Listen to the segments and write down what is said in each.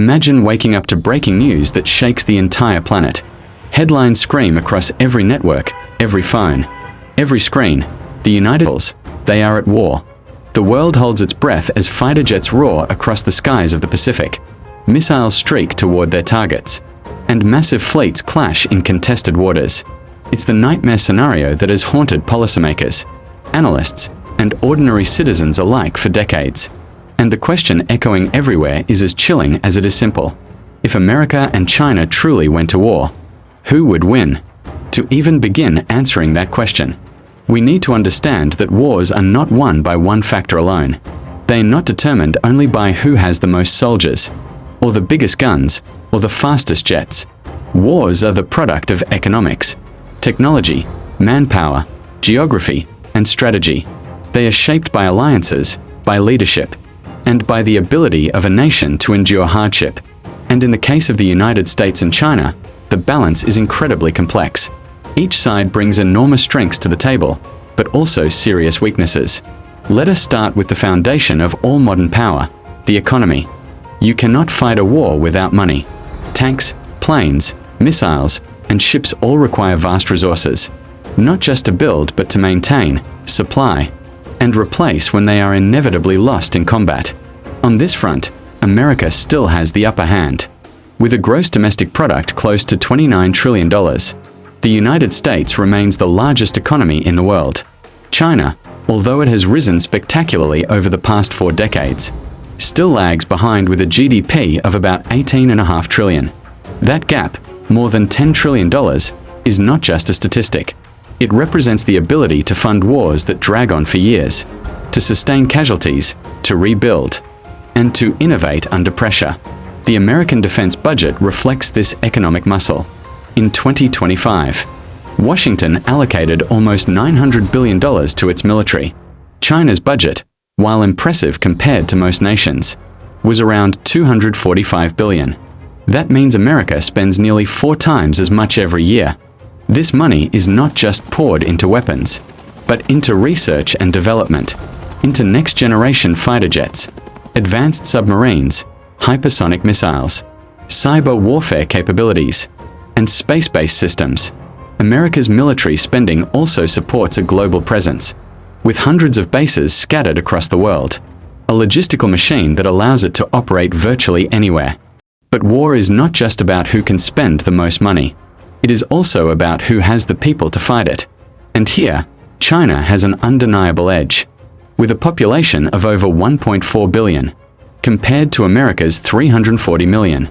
Imagine waking up to breaking news that shakes the entire planet. Headlines scream across every network, every phone, every screen. The United States, they are at war. The world holds its breath as fighter jets roar across the skies of the Pacific. Missiles streak toward their targets, and massive fleets clash in contested waters. It's the nightmare scenario that has haunted policymakers, analysts, and ordinary citizens alike for decades. And the question echoing everywhere is as chilling as it is simple. If America and China truly went to war, who would win? To even begin answering that question, we need to understand that wars are not won by one factor alone. They are not determined only by who has the most soldiers, or the biggest guns, or the fastest jets. Wars are the product of economics, technology, manpower, geography, and strategy. They are shaped by alliances, by leadership, and by the ability of a nation to endure hardship. And in the case of the United States and China, the balance is incredibly complex. Each side brings enormous strengths to the table, but also serious weaknesses. Let us start with the foundation of all modern power, the economy. You cannot fight a war without money. Tanks, planes, missiles, and ships all require vast resources, not just to build but to maintain, supply, and replace when they are inevitably lost in combat. On this front, America still has the upper hand. With a gross domestic product close to $29 trillion, the United States remains the largest economy in the world. China, although it has risen spectacularly over the past 4 decades, still lags behind with a GDP of about $18.5 trillion. That gap, more than $10 trillion, is not just a statistic. It represents the ability to fund wars that drag on for years, to sustain casualties, to rebuild, and to innovate under pressure. The American defense budget reflects this economic muscle. In 2025, Washington allocated almost $900 billion to its military. China's budget, while impressive compared to most nations, was around $245 billion. That means America spends nearly 4 times as much every year. This money is not just poured into weapons, but into research and development, into next-generation fighter jets, advanced submarines, hypersonic missiles, cyber warfare capabilities, and space-based systems. America's military spending also supports a global presence, with hundreds of bases scattered across the world, a logistical machine that allows it to operate virtually anywhere. But war is not just about who can spend the most money. It is also about who has the people to fight it. And here, China has an undeniable edge. With a population of over 1.4 billion, compared to America's 340 million,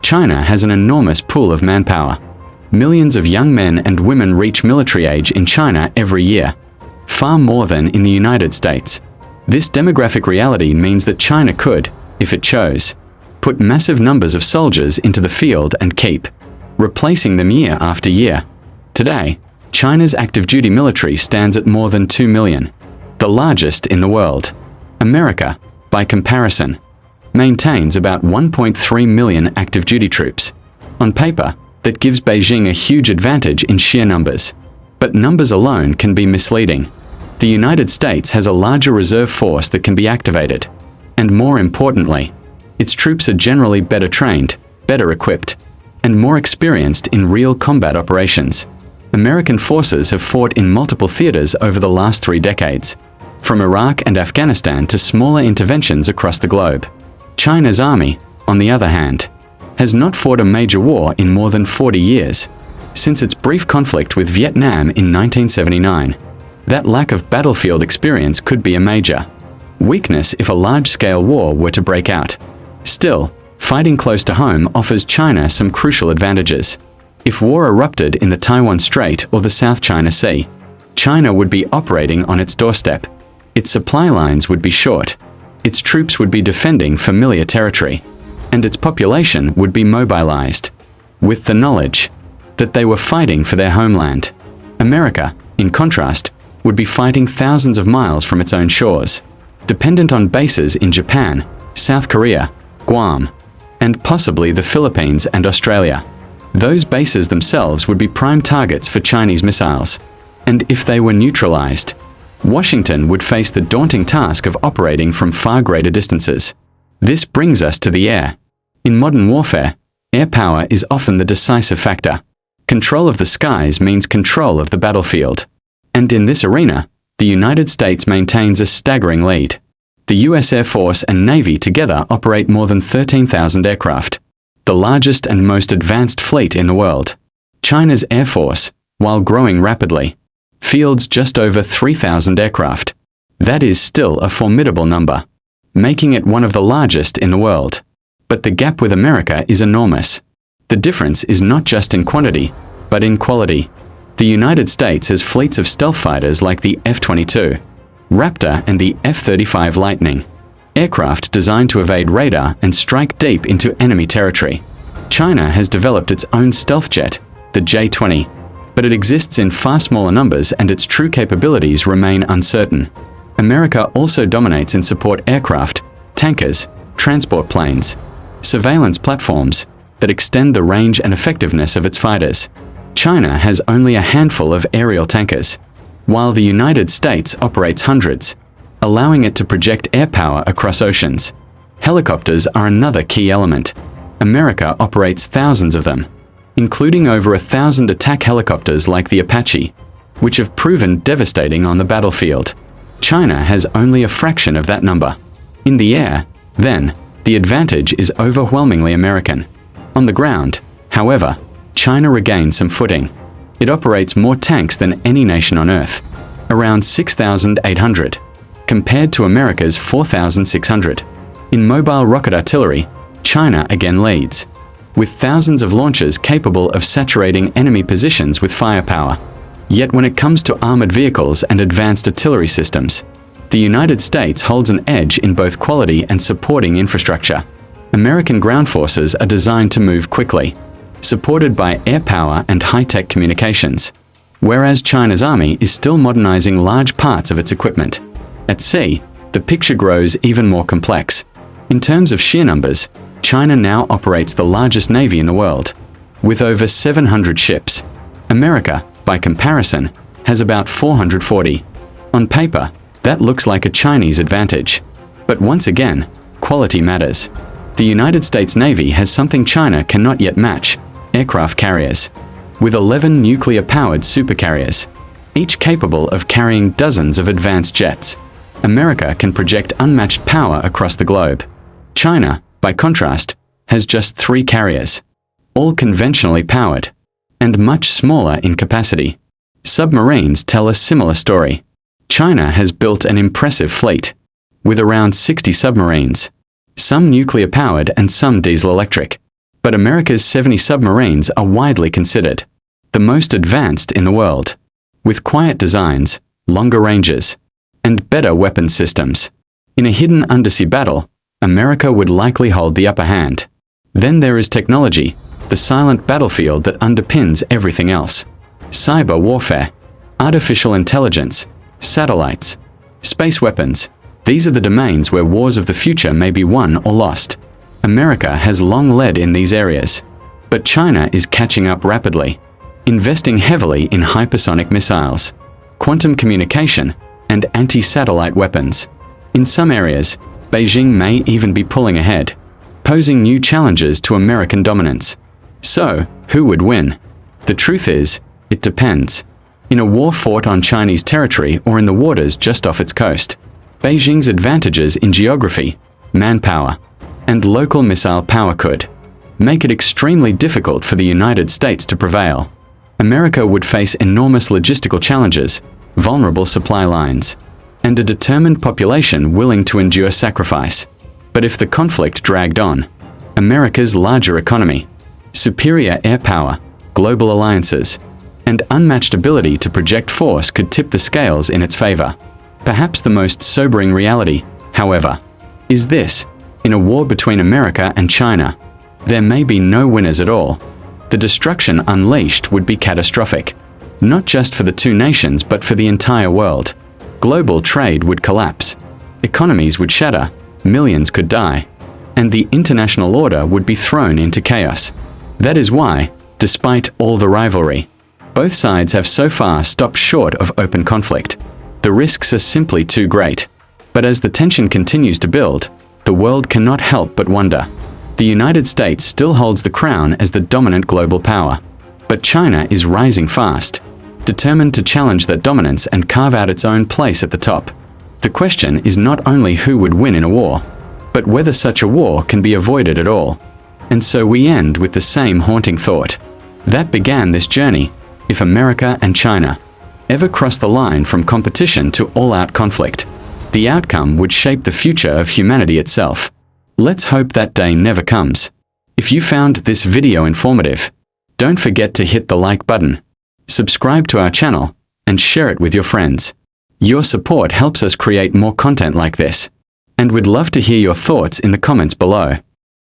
China has an enormous pool of manpower. Millions of young men and women reach military age in China every year, far more than in the United States. This demographic reality means that China could, if it chose, put massive numbers of soldiers into the field and keep replacing them year after year. Today, China's active duty military stands at more than 2 million, the largest in the world. America, by comparison, maintains about 1.3 million active duty troops. On paper, that gives Beijing a huge advantage in sheer numbers. But numbers alone can be misleading. The United States has a larger reserve force that can be activated. And more importantly, its troops are generally better trained, better equipped, and more experienced in real combat operations. American forces have fought in multiple theaters over the last 3 decades, from Iraq and Afghanistan to smaller interventions across the globe. China's army, on the other hand, has not fought a major war in more than 40 years, since its brief conflict with Vietnam in 1979. That lack of battlefield experience could be a major weakness if a large-scale war were to break out. Still, fighting close to home offers China some crucial advantages. If war erupted in the Taiwan Strait or the South China Sea, China would be operating on its doorstep. Its supply lines would be short, its troops would be defending familiar territory, and its population would be mobilized, with the knowledge that they were fighting for their homeland. America, in contrast, would be fighting thousands of miles from its own shores, dependent on bases in Japan, South Korea, Guam, and possibly the Philippines and Australia. Those bases themselves would be prime targets for Chinese missiles, and if they were neutralized, Washington would face the daunting task of operating from far greater distances. This brings us to the air. In modern warfare, air power is often the decisive factor. Control of the skies means control of the battlefield. And in this arena, the United States maintains a staggering lead. The US Air Force and Navy together operate more than 13,000 aircraft, the largest and most advanced fleet in the world. China's Air Force, while growing rapidly, fields just over 3,000 aircraft. That is still a formidable number, making it one of the largest in the world. But the gap with America is enormous. The difference is not just in quantity, but in quality. The United States has fleets of stealth fighters like the F-22, Raptor and the F-35 Lightning, aircraft designed to evade radar and strike deep into enemy territory. China has developed its own stealth jet, the J-20, but it exists in far smaller numbers and its true capabilities remain uncertain. America also dominates in support aircraft, tankers, transport planes, surveillance platforms that extend the range and effectiveness of its fighters. China has only a handful of aerial tankers, while the United States operates hundreds, allowing it to project air power across oceans. Helicopters are another key element. America operates thousands of them, including over 1,000 attack helicopters like the Apache, which have proven devastating on the battlefield. China has only a fraction of that number. In the air, then, the advantage is overwhelmingly American. On the ground, however, China regained some footing. It operates more tanks than any nation on Earth, around 6,800, compared to America's 4,600. In mobile rocket artillery, China again leads, with thousands of launchers capable of saturating enemy positions with firepower. Yet when it comes to armored vehicles and advanced artillery systems, the United States holds an edge in both quality and supporting infrastructure. American ground forces are designed to move quickly, supported by air power and high-tech communications, whereas China's army is still modernizing large parts of its equipment. At sea, the picture grows even more complex. In terms of sheer numbers, China now operates the largest navy in the world, with over 700 ships. America, by comparison, has about 440. On paper, that looks like a Chinese advantage. But once again, quality matters. The United States Navy has something China cannot yet match: aircraft carriers. With 11 nuclear-powered supercarriers, each capable of carrying dozens of advanced jets, America can project unmatched power across the globe. China, by contrast, has just 3 carriers, all conventionally powered, and much smaller in capacity. Submarines tell a similar story. China has built an impressive fleet, with around 60 submarines, some nuclear-powered and some diesel-electric. But America's 70 submarines are widely considered the most advanced in the world, with quiet designs, longer ranges, and better weapon systems. In a hidden undersea battle, America would likely hold the upper hand. Then there is technology, the silent battlefield that underpins everything else. Cyber warfare, artificial intelligence, satellites, space weapons. These are the domains where wars of the future may be won or lost. America has long led in these areas, but China is catching up rapidly, investing heavily in hypersonic missiles, quantum communication, and anti-satellite weapons. In some areas, Beijing may even be pulling ahead, posing new challenges to American dominance. So, who would win? The truth is, it depends. In a war fought on Chinese territory or in the waters just off its coast, Beijing's advantages in geography, manpower, and local missile power could make it extremely difficult for the United States to prevail. America would face enormous logistical challenges, vulnerable supply lines, and a determined population willing to endure sacrifice. But if the conflict dragged on, America's larger economy, superior air power, global alliances, and unmatched ability to project force could tip the scales in its favor. Perhaps the most sobering reality, however, is this: in a war between America and China, there may be no winners at all. The destruction unleashed would be catastrophic, not just for the two nations but for the entire world. Global trade would collapse, economies would shatter, millions could die, and the international order would be thrown into chaos. That is why, despite all the rivalry, both sides have so far stopped short of open conflict. The risks are simply too great. But as the tension continues to build, the world cannot help but wonder, The United States still holds the crown as the dominant global power. But China is rising fast, determined to challenge that dominance and carve out its own place at the top. The question is not only who would win in a war, but whether such a war can be avoided at all. And so we end with the same haunting thought. That began this journey. If America and China ever cross the line from competition to all-out conflict, the outcome would shape the future of humanity itself. Let's hope that day never comes. If you found this video informative, don't forget to hit the like button, subscribe to our channel, and share it with your friends. Your support helps us create more content like this, and we'd love to hear your thoughts in the comments below.